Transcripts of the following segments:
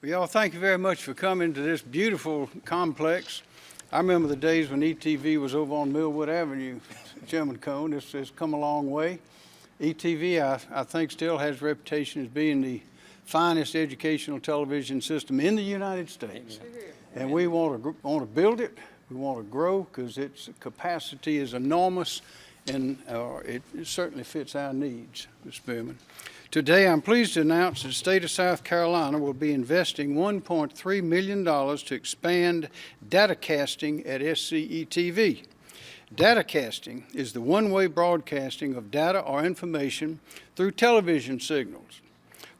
Well, y'all, thank you very much for coming to this beautiful complex. I remember the days when ETV was over on Millwood Avenue, Chairman Cone. It's come a long way. ETV, I think, still has a reputation as being the finest educational television system in the United States. And we want to build it. We want to grow because its capacity is enormous, and it certainly fits our needs, Mr. Spearman. Today, I'm pleased to announce that the state of South Carolina will be investing $1.3 million to expand datacasting at SCETV. Datacasting is the one-way broadcasting of data or information through television signals.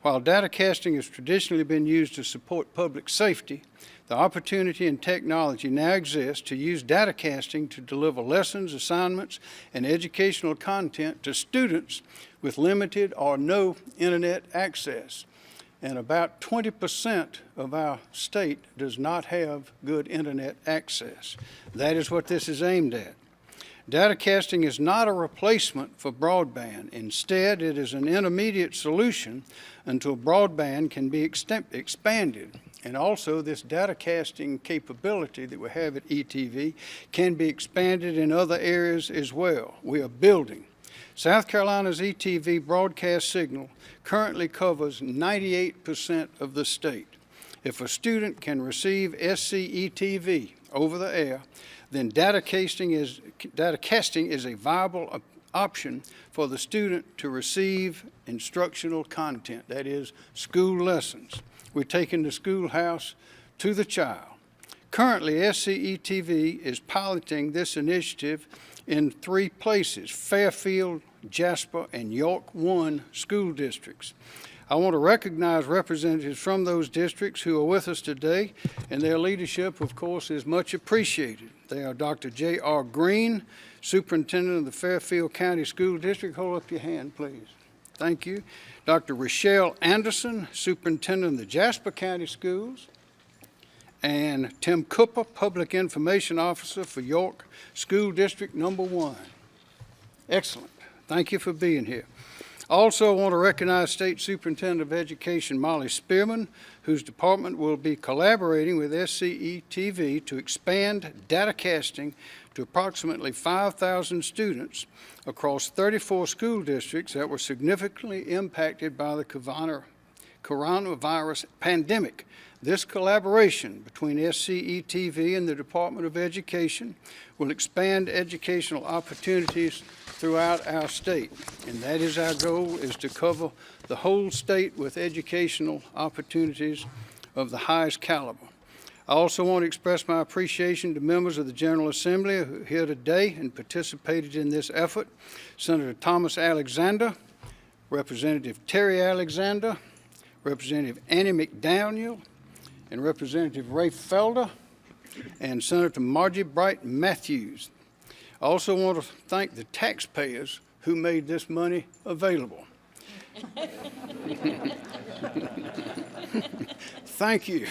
While datacasting has traditionally been used to support public safety, the opportunity and technology now exists to use datacasting to deliver lessons, assignments, and educational content to students with limited or no internet access. And about 20% of our state does not have good internet access. That is what this is aimed at. Datacasting is not a replacement for broadband. Instead, it is an intermediate solution until broadband can be expanded. And also, this datacasting capability that we have at ETV can be expanded in other areas as well. We are building. South Carolina's ETV broadcast signal currently covers 98% of the state. If a student can receive SCETV over the air, then datacasting is a viable option for the student to receive instructional content, that is, school lessons. We're taking the schoolhouse to the child. Currently, SCETV is piloting this initiative in 3 places: Fairfield, Jasper, and York 1 school districts. I want to recognize representatives from those districts who are with us today, and their leadership, of course, is much appreciated. They are Dr. J.R. Green, Superintendent of the Fairfield County School District. Hold up your hand, please. Thank you. Dr. Rochelle Anderson, Superintendent of the Jasper County Schools, and Tim Cooper, Public Information Officer for York School District Number 1. Excellent. Thank you for being here. Also, I want to recognize State Superintendent of Education Molly Spearman, whose department will be collaborating with SCETV to expand datacasting to approximately 5,000 students across 34 school districts that were significantly impacted by the coronavirus pandemic. This collaboration between SCETV and the Department of Education will expand educational opportunities throughout our state. And that is our goal, is to cover the whole state with educational opportunities of the highest caliber. I also want to express my appreciation to members of the General Assembly who are here today and participated in this effort. Senator Thomas Alexander, Representative Terry Alexander, Representative Annie McDaniel, and Representative Ray Felder, and Senator Margie Bright Matthews. I also want to thank the taxpayers who made this money available. Thank you.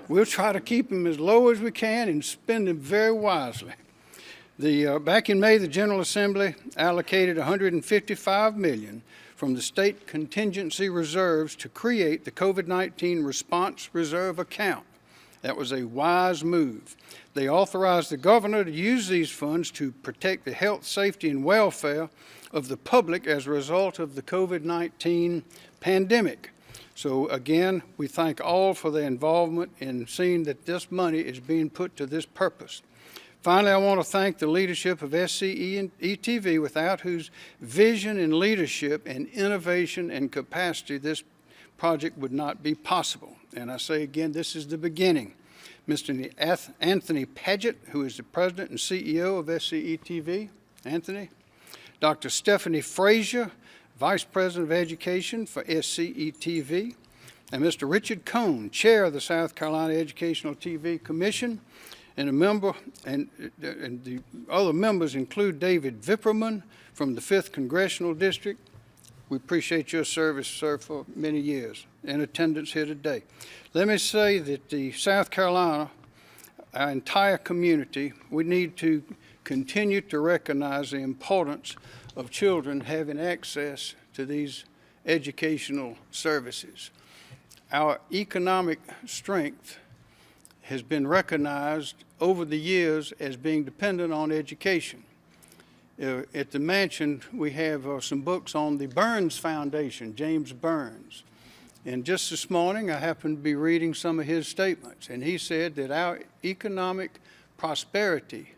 We'll try to keep them as low as we can and spend them very wisely. Back in May, the General Assembly allocated $155 million from the state contingency reserves to create the COVID-19 Response Reserve Account. That was a wise move. They authorized the governor to use these funds to protect the health, safety, and welfare of the public as a result of the COVID-19 pandemic. So again, we thank all for their involvement in seeing that this money is being put to this purpose. Finally, I want to thank the leadership of SCETV, without whose vision and leadership and innovation and capacity this project would not be possible. And I say again, this is the beginning. Mr. Anthony Paget, who is the President and CEO of SCETV. Anthony. Dr. Stephanie Frazier, Vice President of Education for SCETV. And Mr. Richard Cone, Chair of the South Carolina Educational TV Commission. And the other members include David Vipperman from the 5th Congressional District. We appreciate your service, sir, for many years, in attendance here today. Let me say that the South Carolina, our entire community, we need to continue to recognize the importance of children having access to these educational services. our economic strength has been recognized over the years as being dependent on education. At the mansion, we have some books on the Burns Foundation, James Burns. And just this morning, I happened to be reading some of his statements, and he said that our economic prosperity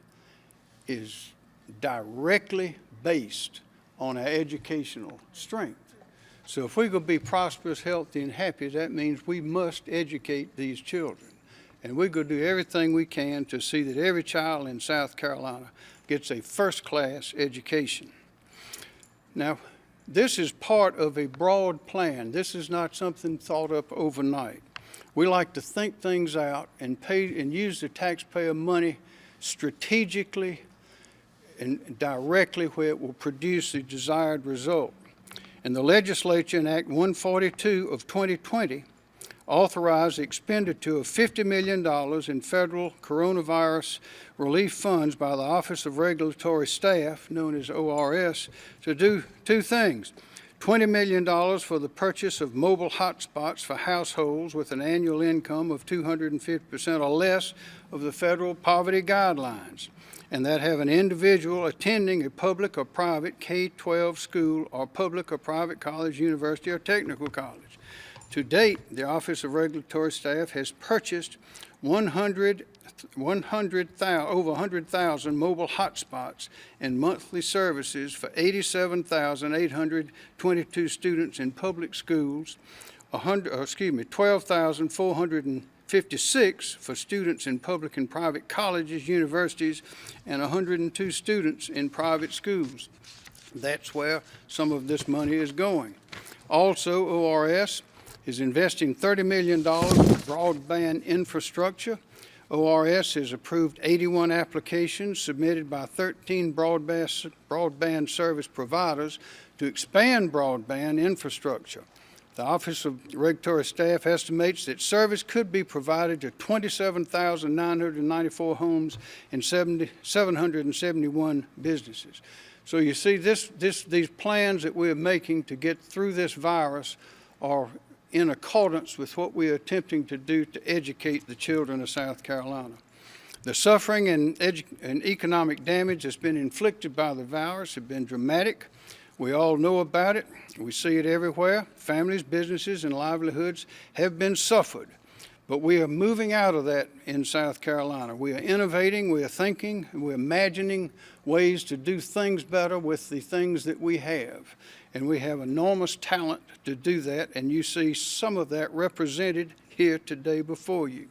is directly based on our educational strength. So if we're going to be prosperous, healthy, and happy, that means we must educate these children. And we're going to do everything we can to see that every child in South Carolina gets a first-class education. Now, this is part of a broad plan. This is not something thought up overnight. We like to think things out and use the taxpayer money strategically and directly where it will produce the desired result. And the legislature in Act 142 of 2020 authorized the expenditure of $50 million in federal coronavirus relief funds by the Office of Regulatory Staff, known as ORS, to do two things. $20 million for the purchase of mobile hotspots for households with an annual income of 250% or less of the federal poverty guidelines, and that have an individual attending a public or private K-12 school or public or private college, university, or technical college. To date, the Office of Regulatory Staff has purchased over 100,000 mobile hotspots and monthly services for 87,822 students in public schools, 12,456 for students in public and private colleges, universities, and 102 students in private schools. That's where some of this money is going. Also, ORS is investing $30 million in broadband infrastructure. ORS has approved 81 applications submitted by 13 broadband service providers to expand broadband infrastructure. The Office of Regulatory Staff estimates that service could be provided to 27,994 homes and 771 businesses. So you see, these plans that we're making to get through this virus are in accordance with what we are attempting to do to educate the children of South Carolina. The suffering and economic damage that's been inflicted by the virus have been dramatic. We all know about it. We see it everywhere. Families, businesses, and livelihoods have been suffered. But we are moving out of that in South Carolina. We are innovating, we are thinking, we're imagining ways to do things better with the things that we have. And we have enormous talent to do that, and you see some of that represented here today before you.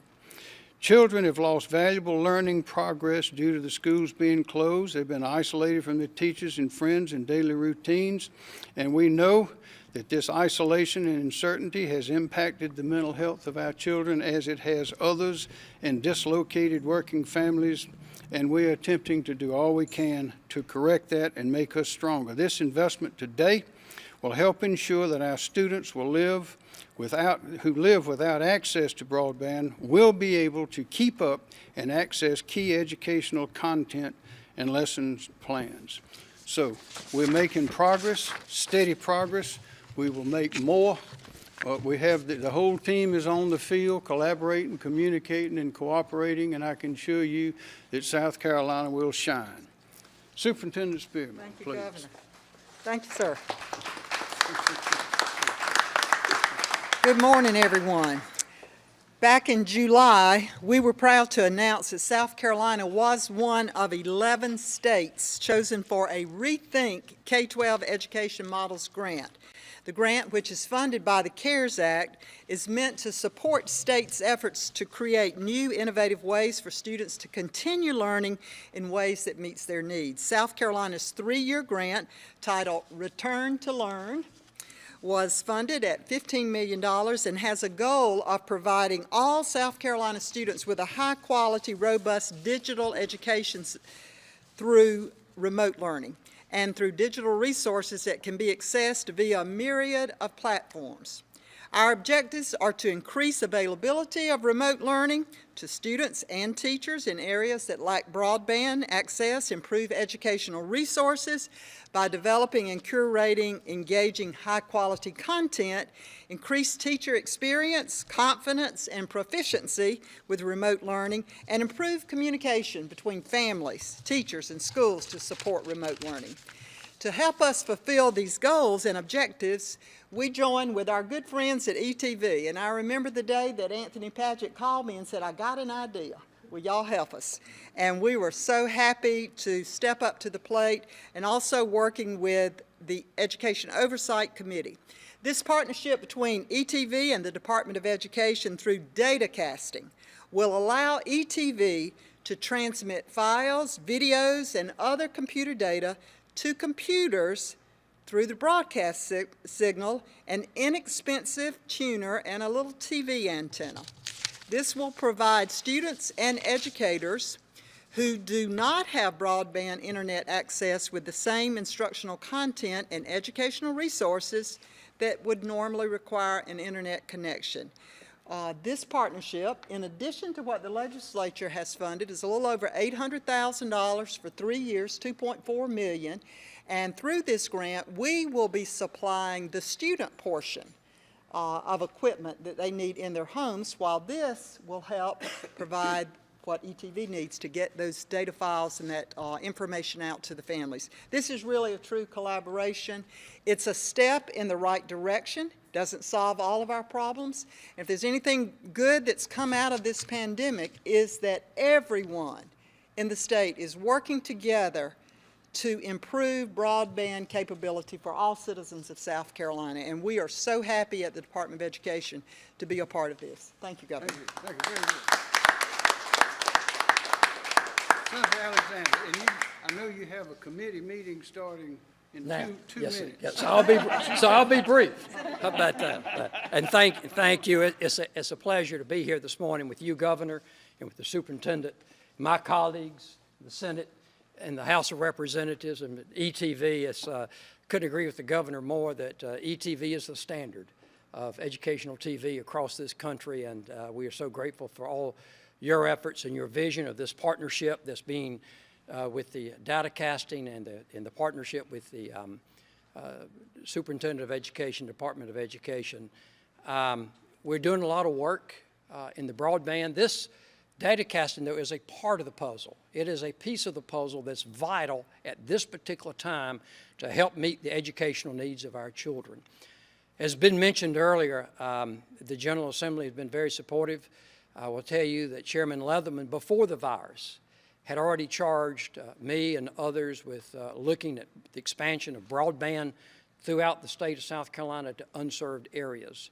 Children have lost valuable learning progress due to the schools being closed. They've been isolated from their teachers and friends and daily routines, and we know that this isolation and uncertainty has impacted the mental health of our children as it has others in dislocated working families, and we are attempting to do all we can to correct that and make us stronger. This investment today will help ensure that our students who live without access to broadband will be able to keep up and access key educational content and lessons plans. So we're making progress, steady progress. We will make more. We have the whole team is on the field collaborating, communicating, and cooperating, and I can assure you that South Carolina will shine. Superintendent Spearman, Thank you, please. Governor. Thank you, sir. Good morning, everyone. Back in July, we were proud to announce that South Carolina was one of 11 states chosen for a Rethink K-12 Education Models Grant. The grant, which is funded by the CARES Act, is meant to support states' efforts to create new, innovative ways for students to continue learning in ways that meets their needs. South Carolina's 3-year grant, titled Return to Learn, was funded at $15 million and has a goal of providing all South Carolina students with a high-quality, robust digital education through remote learning and through digital resources that can be accessed via a myriad of platforms. Our objectives are to increase availability of remote learning to students and teachers in areas that lack broadband access, improve educational resources by developing and curating engaging high-quality content, increase teacher experience, confidence, and proficiency with remote learning, and improve communication between families, teachers, and schools to support remote learning. To help us fulfill these goals and objectives, we join with our good friends at ETV. And I remember the day that Anthony Padgett called me and said, I got an idea. Will y'all help us? And we were so happy to step up to the plate, and also working with the Education Oversight Committee. This partnership between ETV and the Department of Education through datacasting will allow ETV to transmit files, videos, and other computer data to computers through the broadcast signal, an inexpensive tuner, and a little TV antenna. This will provide students and educators who do not have broadband internet access with the same instructional content and educational resources that would normally require an internet connection. This partnership, in addition to what the legislature has funded, is a little over $800,000 for 3 years, $2.4 million. And through this grant, we will be supplying the student portion of equipment that they need in their homes, while this will help provide what ETV needs to get those data files and that information out to the families. This is really a true collaboration. It's a step in the right direction. Doesn't solve all of our problems. If there's anything good that's come out of this pandemic, is that everyone in the state is working together to improve broadband capability for all citizens of South Carolina. And we are so happy at the Department of Education to be a part of this. Thank you, Governor. Thank you. Very good. Senator Alexander, and I know you have a committee meeting starting in Now, two yes, minutes. yes. So I'll be brief. How about that? And thank you. It's a pleasure to be here this morning with you, Governor, and with the Superintendent, my colleagues, the Senate, and the House of Representatives, and ETV. Couldn't agree with the Governor more that ETV is the standard of educational TV across this country, and we are so grateful for all your efforts and your vision of this partnership that's being with the datacasting and the partnership with the Superintendent of Education, Department of Education. We're doing a lot of work in the broadband. This datacasting, though, is a part of the puzzle. It is a piece of the puzzle that's vital at this particular time to help meet the educational needs of our children. As been mentioned earlier, the General Assembly has been very supportive. I will tell you that Chairman Leatherman, before the virus, had already charged me and others with looking at the expansion of broadband throughout the state of South Carolina to unserved areas.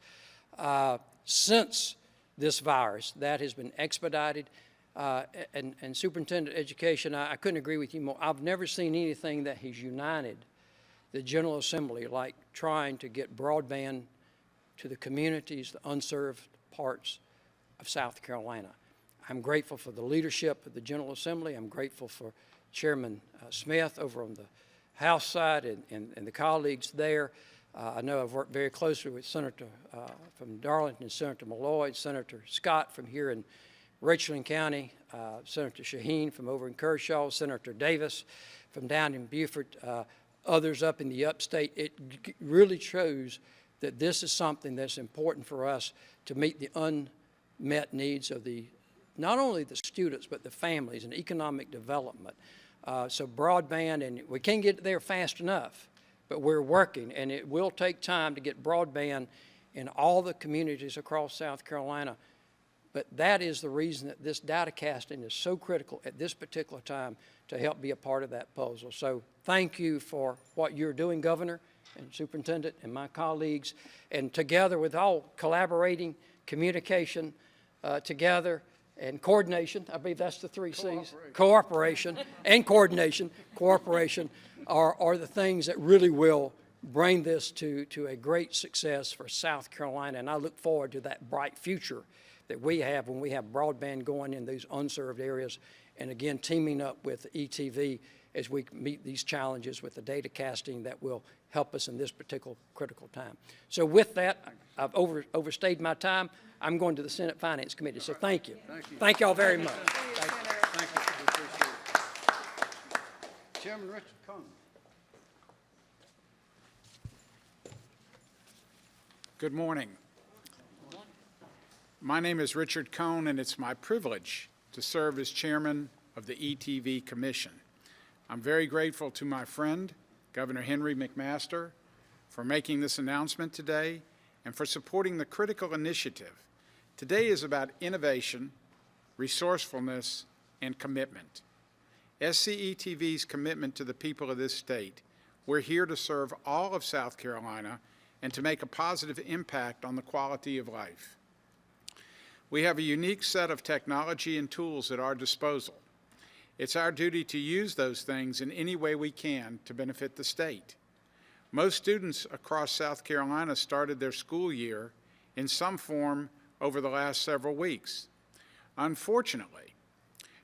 Since this virus, that has been expedited, and Superintendent of Education, I couldn't agree with you more. I've never seen anything that has united the General Assembly like trying to get broadband to the communities, the unserved parts of South Carolina. I'm grateful for the leadership of the General Assembly. I'm grateful for Chairman Smith over on the House side and the colleagues there. I know I've worked very closely with Senator from Darlington, Senator Malloy, Senator Scott from here in Richland County, Senator Shaheen from over in Kershaw, Senator Davis from down in Beaufort, others up in the upstate. It really shows that this is something that's important for us to meet the unmet needs of not only the students, but the families and economic development. So broadband, and we can't get there fast enough, but we're working, and it will take time to get broadband in all the communities across South Carolina. But that is the reason that this datacasting is so critical at this particular time to help be a part of that puzzle. So thank you for what you're doing, Governor and Superintendent and my colleagues, and together with all collaborating, communication together, and coordination. I believe that's the 3 C's. Cooperation and coordination. Cooperation are the things that really will bring this to a great success for South Carolina. And I look forward to that bright future that we have when we have broadband going in these unserved areas. And again, teaming up with ETV as we meet these challenges with the data casting that will help us in this particular critical time. So with that, I've overstayed my time. I'm going to the Senate Finance Committee, so thank you. Thank you all very much. Thank you. Thank you. We appreciate it. Chairman Richard Cohn. Good morning. My name is Richard Cohn, and it's my privilege to serve as chairman of the ETV Commission. I'm very grateful to my friend, Governor Henry McMaster, for making this announcement today and for supporting the critical initiative. Today is about innovation, resourcefulness, and commitment. SCETV's commitment to the people of this state. We're here to serve all of South Carolina and to make a positive impact on the quality of life. We have a unique set of technology and tools at our disposal. It's our duty to use those things in any way we can to benefit the state. Most students across South Carolina started their school year in some form over the last several weeks. Unfortunately,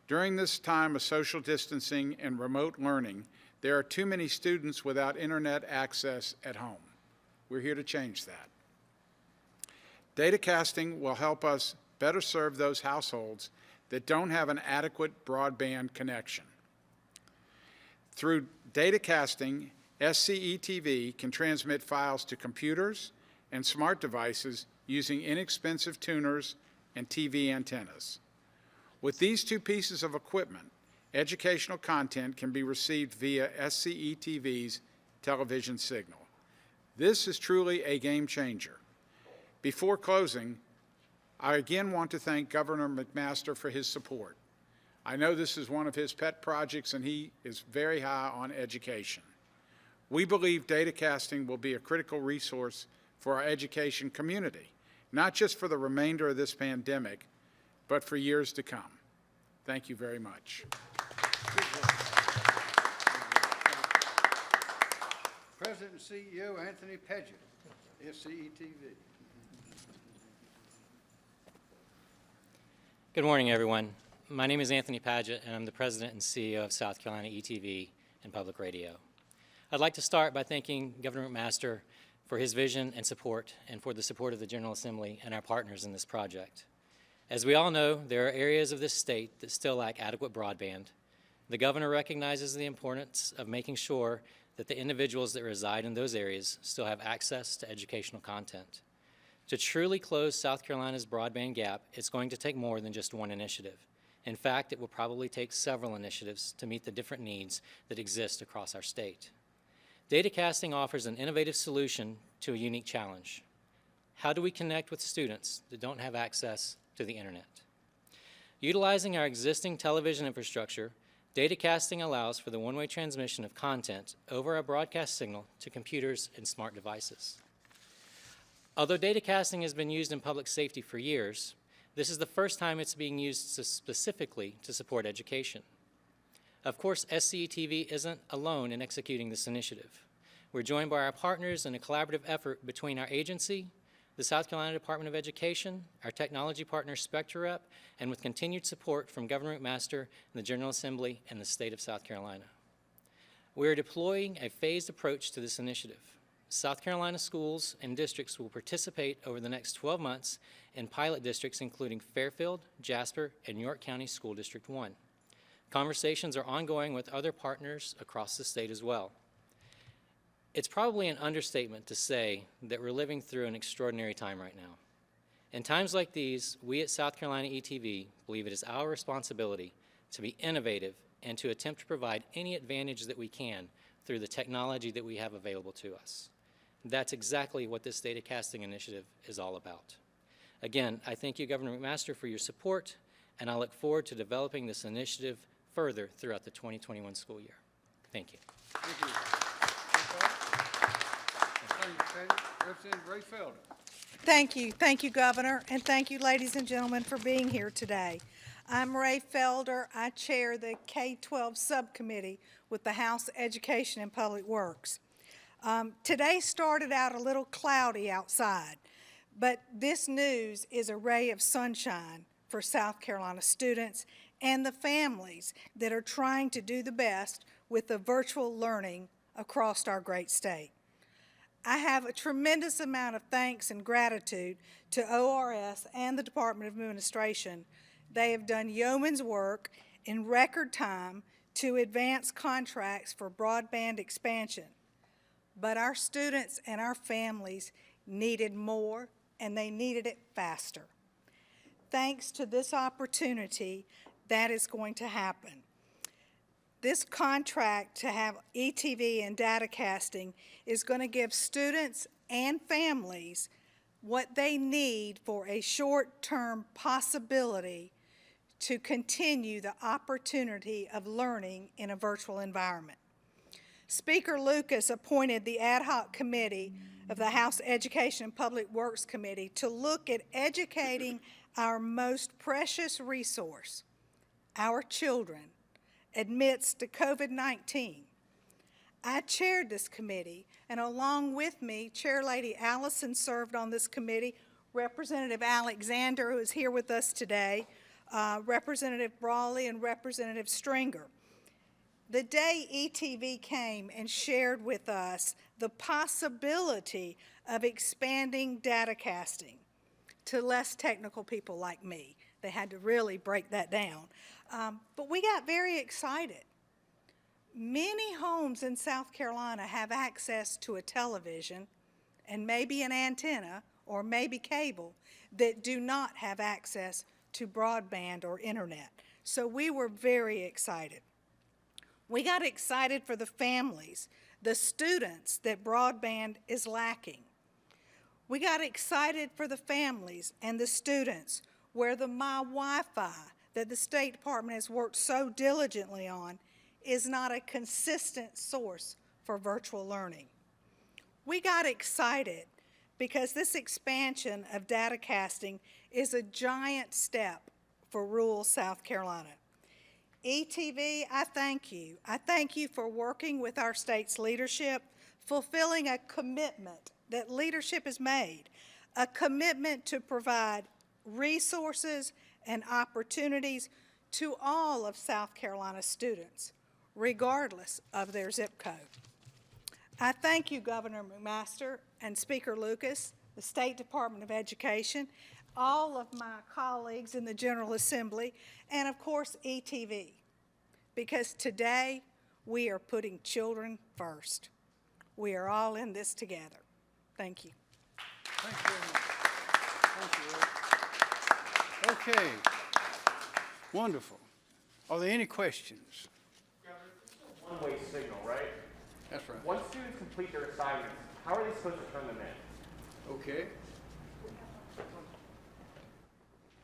during this time of social distancing and remote learning, there are too many students without internet access at home. We're here to change that. Datacasting will help us better serve those households that don't have an adequate broadband connection. Through datacasting, SCETV can transmit files to computers and smart devices using inexpensive tuners and TV antennas. With these two pieces of equipment, educational content can be received via SCETV's television signal. This is truly a game changer. Before closing, I again want to thank Governor McMaster for his support. I know this is one of his pet projects, and he is very high on education. We believe datacasting will be a critical resource for our education community, not just for the remainder of this pandemic, but for years to come. Thank you very much. President and CEO Anthony Paget, SCETV. Good morning, everyone. My name is Anthony Paget, and I'm the President and CEO of South Carolina ETV and Public Radio. I'd like to start by thanking Governor McMaster for his vision and support, and for the support of the General Assembly and our partners in this project. As we all know, there are areas of this state that still lack adequate broadband. The Governor recognizes the importance of making sure that the individuals that reside in those areas still have access to educational content. To truly close South Carolina's broadband gap, it's going to take more than just one initiative. In fact, it will probably take several initiatives to meet the different needs that exist across our state. Datacasting offers an innovative solution to a unique challenge. How do we connect with students that don't have access to the internet? Utilizing our existing television infrastructure, datacasting allows for the one-way transmission of content over a broadcast signal to computers and smart devices. Although datacasting has been used in public safety for years, this is the first time it's being used specifically to support education. Of course, SCETV isn't alone in executing this initiative. We're joined by our partners in a collaborative effort between our agency, the South Carolina Department of Education, our technology partner SpectraRep, and with continued support from Governor McMaster and the General Assembly and the state of South Carolina. We are deploying a phased approach to this initiative. South Carolina schools and districts will participate over the next 12 months in pilot districts including Fairfield, Jasper, and York County School District 1. Conversations are ongoing with other partners across the state as well. It's probably an understatement to say that we're living through an extraordinary time right now. In times like these, we at South Carolina ETV believe it is our responsibility to be innovative and to attempt to provide any advantage that we can through the technology that we have available to us. That's exactly what this datacasting initiative is all about. Again, I thank you, Governor McMaster, for your support, and I look forward to developing this initiative further throughout the 2021 school year. Thank you. Thank you. Representative Ray Felder. Thank you, Governor, and thank you, ladies and gentlemen, for being here today. I'm Ray Felder. I chair the K-12 subcommittee with the House Education and Public Works. Today started out a little cloudy outside, but this news is a ray of sunshine for South Carolina students and the families that are trying to do the best with the virtual learning across our great state. I have a tremendous amount of thanks and gratitude to ORS and the Department of Administration. They have done yeoman's work in record time to advance contracts for broadband expansion. But our students and our families needed more, and they needed it faster. Thanks to this opportunity, that is going to happen. This contract to have ETV and datacasting is going to give students and families what they need for a short-term possibility to continue the opportunity of learning in a virtual environment. Speaker Lucas appointed the ad hoc committee of the House Education and Public Works Committee to look at educating our most precious resource, our children, amidst COVID-19. I chaired this committee, and along with me, Chair Lady Allison served on this committee, Representative Alexander, who is here with us today, Representative Brawley, and Representative Stringer. The day ETV came and shared with us the possibility of expanding datacasting to less technical people like me. They had to really break that down. But we got very excited. Many homes in South Carolina have access to a television and maybe an antenna or maybe cable that do not have access to broadband or internet. So we were very excited. We got excited for the families, the students that broadband is lacking. We got excited for the families and the students where the My Wi-Fi that the State Department has worked so diligently on is not a consistent source for virtual learning. We got excited because this expansion of datacasting is a giant step for rural South Carolina. ETV, I thank you. I thank you for working with our state's leadership, fulfilling a commitment that leadership has made, a commitment to provide resources and opportunities to all of South Carolina students, regardless of their zip code. I thank you, Governor McMaster and Speaker Lucas, the State Department of Education, all of my colleagues in the General Assembly, and of course ETV, because today we are putting children first. We are all in this together. Thank you. Thank you very much. Thank you, Ray. Okay. Wonderful. Are there any questions? Governor, this is a one-way signal, right? That's right. Once students complete their assignments, how are they supposed to turn them in? Okay.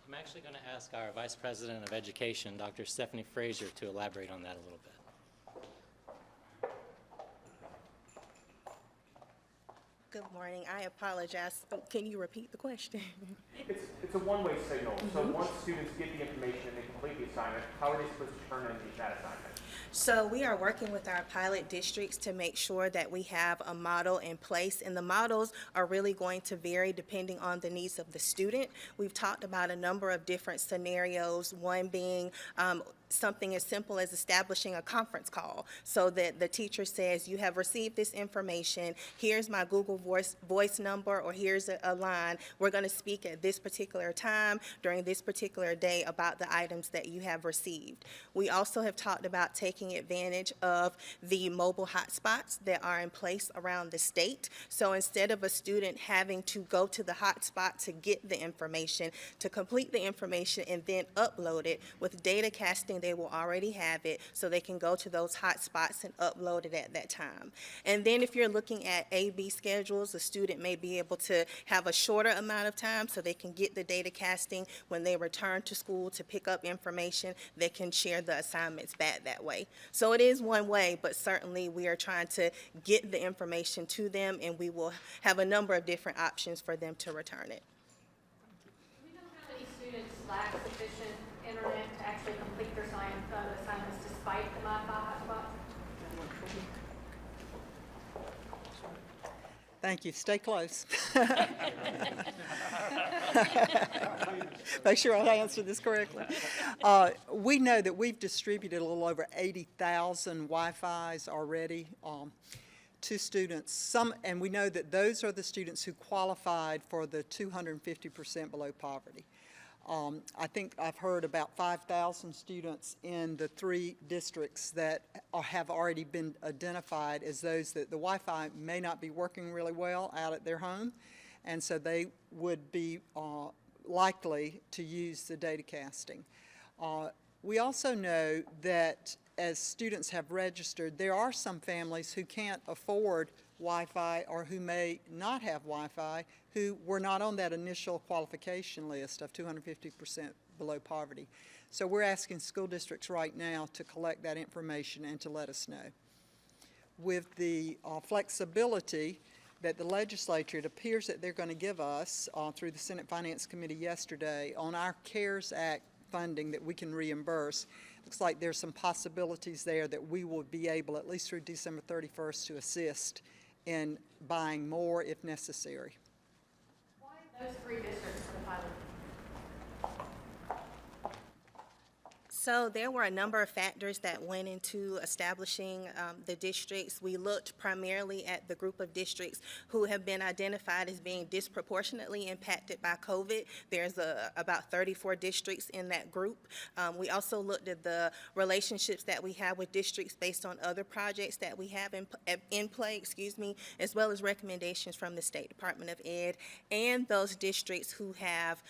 I'm actually going to ask our Vice President of Education, Dr. Stephanie Frazier, to elaborate on that a little bit. Good morning. I apologize. Can you repeat the question? It's a one-way signal. So once students get the information and they complete the assignment, how are they supposed to turn in that assignment? So we are working with our pilot districts to make sure that we have a model in place, and the models are really going to vary depending on the needs of the student. We've talked about a number of different scenarios, one being something as simple as establishing a conference call so that the teacher says, you have received this information, here's my Google voice number, or here's a line. We're going to speak at this particular time during this particular day about the items that you have received. We also have talked about taking advantage of the mobile hotspots that are in place around the state. So instead of a student having to go to the hotspot to get the information, to complete the information and then upload it, with data casting they will already have it, so they can go to those hotspots and upload it at that time. And then if you're looking at A/B schedules, a student may be able to have a shorter amount of time so they can get the data casting when they return to school to pick up information. They can share the assignments back that way. So it is one way, but certainly we are trying to get the information to them, and we will have a number of different options for them to return it. Do we know how many students lack sufficient internet to actually complete their assignments despite the Wi-Fi hotspots? Thank you. Stay close. Make sure I answer this correctly. We know that we've distributed a little over 80,000 Wi-Fis already to students. And we know that those are the students who qualified for the 250% below poverty. I think I've heard about 5,000 students in the 3 districts that have already been identified as those that the Wi-Fi may not be working really well out at their home, and so they would be likely to use the datacasting. We also know that as students have registered, there are some families who can't afford Wi-Fi or who may not have Wi-Fi who were not on that initial qualification list of 250% below poverty. So we're asking school districts right now to collect that information and to let us know. With the flexibility that the legislature, it appears that they're going to give us through the Senate Finance Committee yesterday on our CARES Act funding that we can reimburse. Looks like there's some possibilities there that we will be able, at least through December 31st, to assist in buying more if necessary. Why those 3 districts for the pilot? So there were a number of factors that went into establishing the districts. We looked primarily at the group of districts who have been identified as being disproportionately impacted by COVID. There's about 34 districts in that group. We also looked at the relationships that we have with districts based on other projects that we have in play, as well as recommendations from the State Department of Ed and those districts who have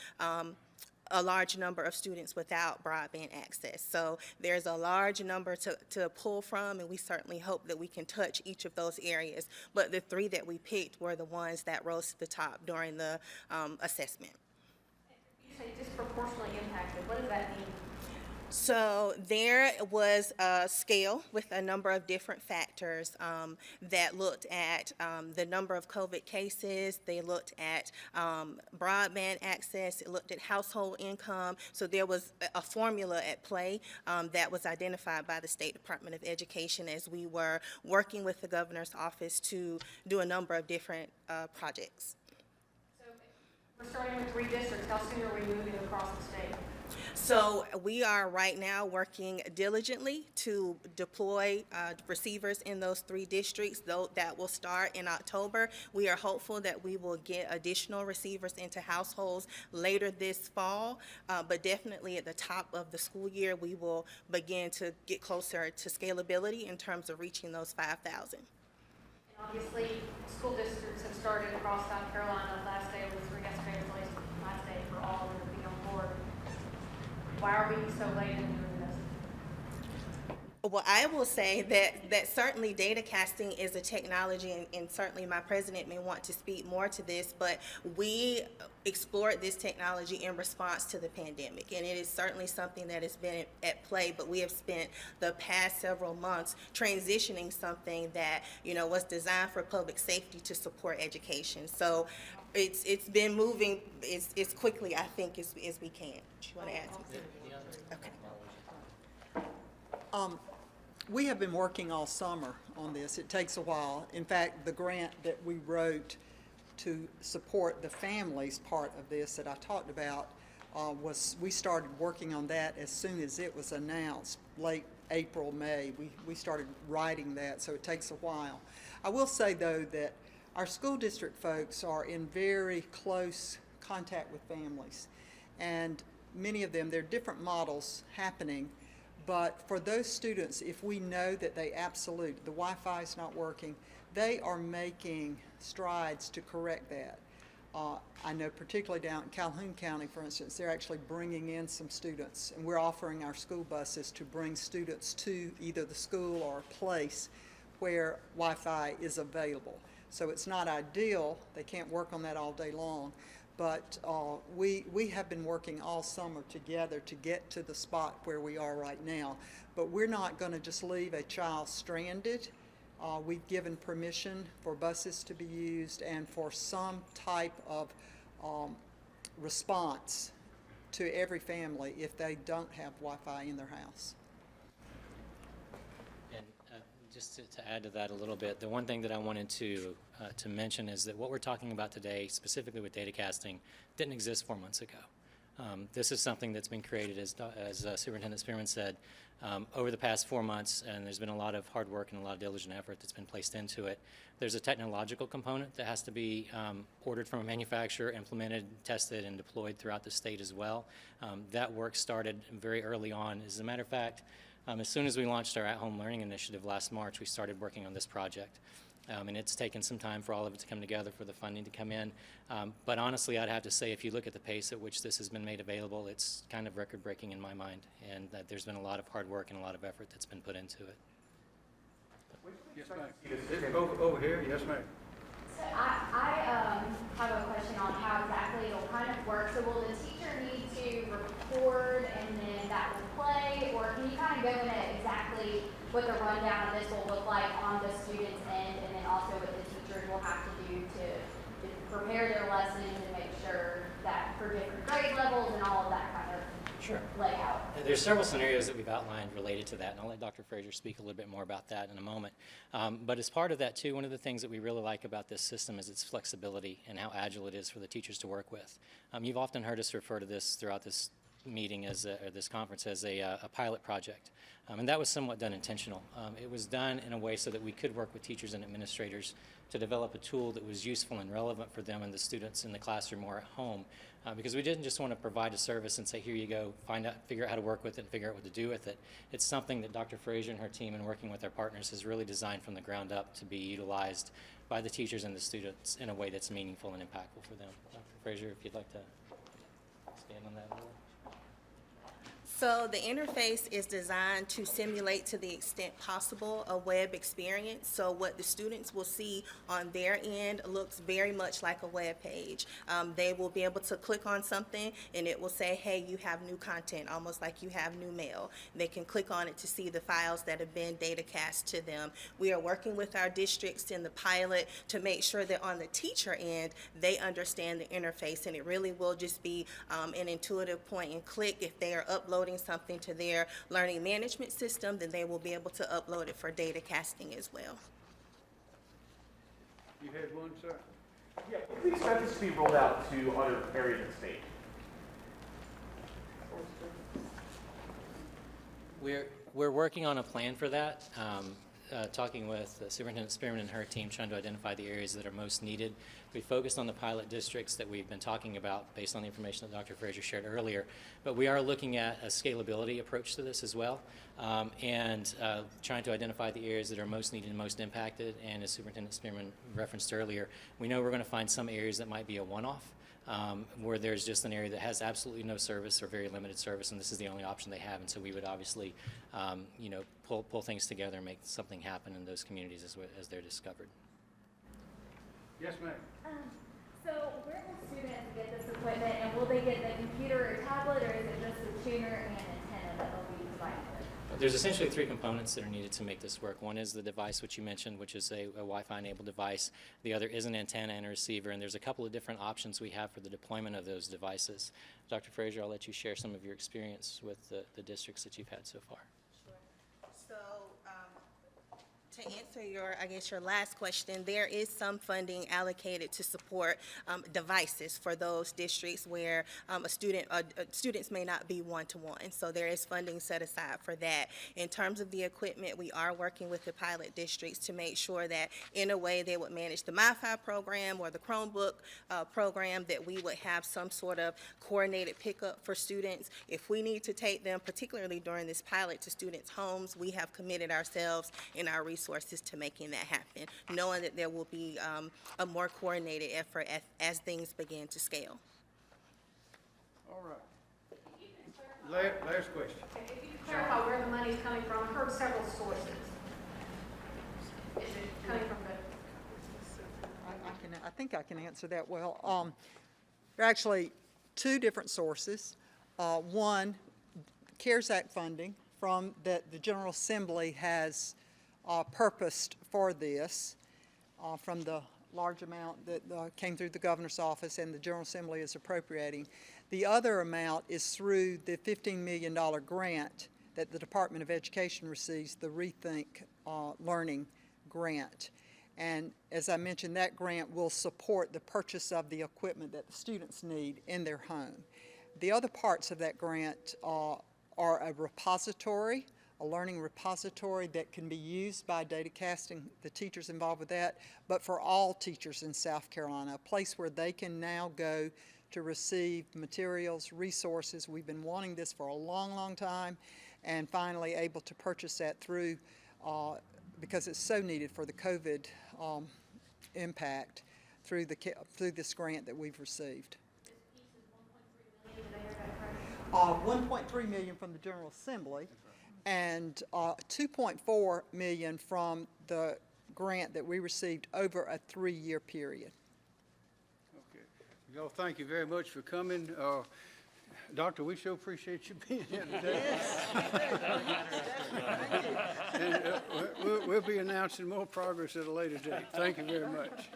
a large number of students without broadband access. So there's a large number to pull from, and we certainly hope that we can touch each of those areas. But the 3 that we picked were the ones that rose to the top during the assessment. You say disproportionately impacted. What does that mean? So there was a scale with a number of different factors that looked at the number of COVID cases. They looked at broadband access. It looked at household income. So there was a formula at play that was identified by the State Department of Education as we were working with the governor's office to do a number of different projects. So we're starting with 3 districts. How soon are we moving across the state? So we are right now working diligently to deploy receivers in those 3 districts, though that will start in October. We are hopeful that we will get additional receivers into households later this fall, but definitely at the top of the school year, we will begin to get closer to scalability in terms of reaching those 5,000. And obviously, school districts have started across South Carolina. Last day was yesterday was the last day for all of them to be on board. Why are we so late in doing this? Well, I will say that certainly data casting is a technology, and certainly my president may want to speak more to this, but we explored this technology in response to the pandemic, and it is certainly something that has been at play, but we have spent the past several months transitioning something that, was designed for public safety to support education. So it's been moving as quickly, I think, as we can. Do you want to add something? Okay. We have been working all summer on this. It takes a while. In fact, the grant that we wrote to support the families part of this that I talked about we started working on that as soon as it was announced, late April, May. We started writing that, so it takes a while. I will say, though, that our school district folks are in very close contact with families, and many of them, there are different models happening. But for those students, if we know that the Wi-Fi is not working, they are making strides to correct that. I know particularly down in Calhoun County, for instance, they're actually bringing in some students, and we're offering our school buses to bring students to either the school or a place where Wi-Fi is available. So it's not ideal. They can't work on that all day long. But we have been working all summer together to get to the spot where we are right now. But we're not going to just leave a child stranded. We've given permission for buses to be used and for some type of response to every family if they don't have Wi-Fi in their house. And Just to add to that a little bit, the one thing that I wanted to mention is that what we're talking about today, specifically with datacasting, didn't exist 4 months ago. This is something that's been created, as Superintendent Spearman said, over the past 4 months, and there's been a lot of hard work and a lot of diligent effort that's been placed into it. There's a technological component that has to be ordered from a manufacturer, implemented, tested, and deployed throughout the state as well. That work started very early on. As a matter of fact, as soon as we launched our at-home learning initiative last March, we started working on this project. And it's taken some time for all of it to come together, for the funding to come in. But honestly, I'd have to say, if you look at the pace at which this has been made available, it's kind of record-breaking in my mind, and that there's been a lot of hard work and a lot of effort that's been put into it. Yes, ma'am. Over here, yes, ma'am. So I have a question on how exactly it'll kind of work. So will the teacher need to record and then that will play, or can you kind of go into exactly what the rundown of this will look like on the student's end, and then also what the teachers will have to do to prepare their lessons and make sure that for different grade levels and all of that kind of layout? There's several scenarios that we've outlined related to that, and I'll let Dr. Frazier speak a little bit more about that in a moment. But as part of that too, one of the things that we really like about this system is its flexibility and how agile it is for the teachers to work with. You've often heard us refer to this throughout this meeting or this conference as a pilot project. And that was somewhat done intentional. It was done in a way so that we could work with teachers and administrators to develop a tool that was useful and relevant for them and the students in the classroom or at home. Because we didn't just want to provide a service and say, here you go, figure out how to work with it and figure out what to do with it. It's something that Dr. Frazier and her team, and working with our partners, has really designed from the ground up to be utilized by the teachers and the students in a way that's meaningful and impactful for them. Dr. Frazier, if you'd like to stand on that a little. So the interface is designed to simulate, to the extent possible, a web experience. So what the students will see on their end looks very much like a web page. They will be able to click on something and it will say, hey, you have new content, almost like you have new mail. They can click on it to see the files that have been datacast to them. We are working with our districts in the pilot to make sure that on the teacher end, they understand the interface, and it really will just be an intuitive point and click. If they are uploading something to their learning management system, then they will be able to upload it for data casting as well. You had one, sir? Yeah, when do we expect this to be rolled out to other areas of the state? We're working on a plan for that. Talking with Superintendent Spearman and her team, trying to identify the areas that are most needed. We focused on the pilot districts that we've been talking about based on the information that Dr. Frazier shared earlier, but we are looking at a scalability approach to this as well, and trying to identify the areas that are most needed and most impacted. And as Superintendent Spearman referenced earlier, we know we're going to find some areas that might be a one-off, where there's just an area that has absolutely no service or very limited service, and this is the only option they have. And so we would obviously, pull things together and make something happen in those communities as they're discovered. Yes, ma'am. So where will students get this equipment, and will they get the computer or tablet, or is it just the tuner and antenna that they'll be provided with? There's essentially three components that are needed to make this work. One is the device which you mentioned, which is a Wi-Fi enabled device. The other is an antenna and a receiver, and there's a couple of different options we have for the deployment of those devices. Dr. Frazier, I'll let you share some of your experience with the districts that you've had so far. To answer your last question, there is some funding allocated to support devices for those districts where students may not be one-to-one. So there is funding set aside for that. In terms of the equipment, we are working with the pilot districts to make sure that in a way they would manage the MiFi program or the Chromebook program, that we would have some sort of coordinated pickup for students. If we need to take them, particularly during this pilot, to students' homes, we have committed ourselves and our resources to making that happen, knowing that there will be a more coordinated effort as things begin to scale. All right. Last question. Okay, if you could clarify where the money is coming from, I've heard several sources. Is it coming from the? I think I can answer that well. There are actually two different sources. One, CARES Act funding from that the General Assembly has purposed for this, from the large amount that came through the governor's office and the General Assembly is appropriating. The other amount is through the $15 million grant that the Department of Education receives, the Rethink Learning grant. And as I mentioned, that grant will support the purchase of the equipment that the students need in their home. The other parts of that grant are a repository, a learning repository that can be used by datacasting, the teachers involved with that, but for all teachers in South Carolina, a place where they can now go to receive materials, resources. We've been wanting this for a long, long time, and finally able to purchase that through, because it's so needed for the COVID impact, through this grant that we've received. 1.3 million from the General Assembly, and 2.4 million from the grant that we received over a 3-year period. Okay. Y'all, thank you very much for coming. Doctor, we sure appreciate you being here today. And we'll be announcing more progress at a later date. Thank you very much.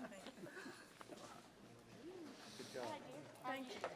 Thank you.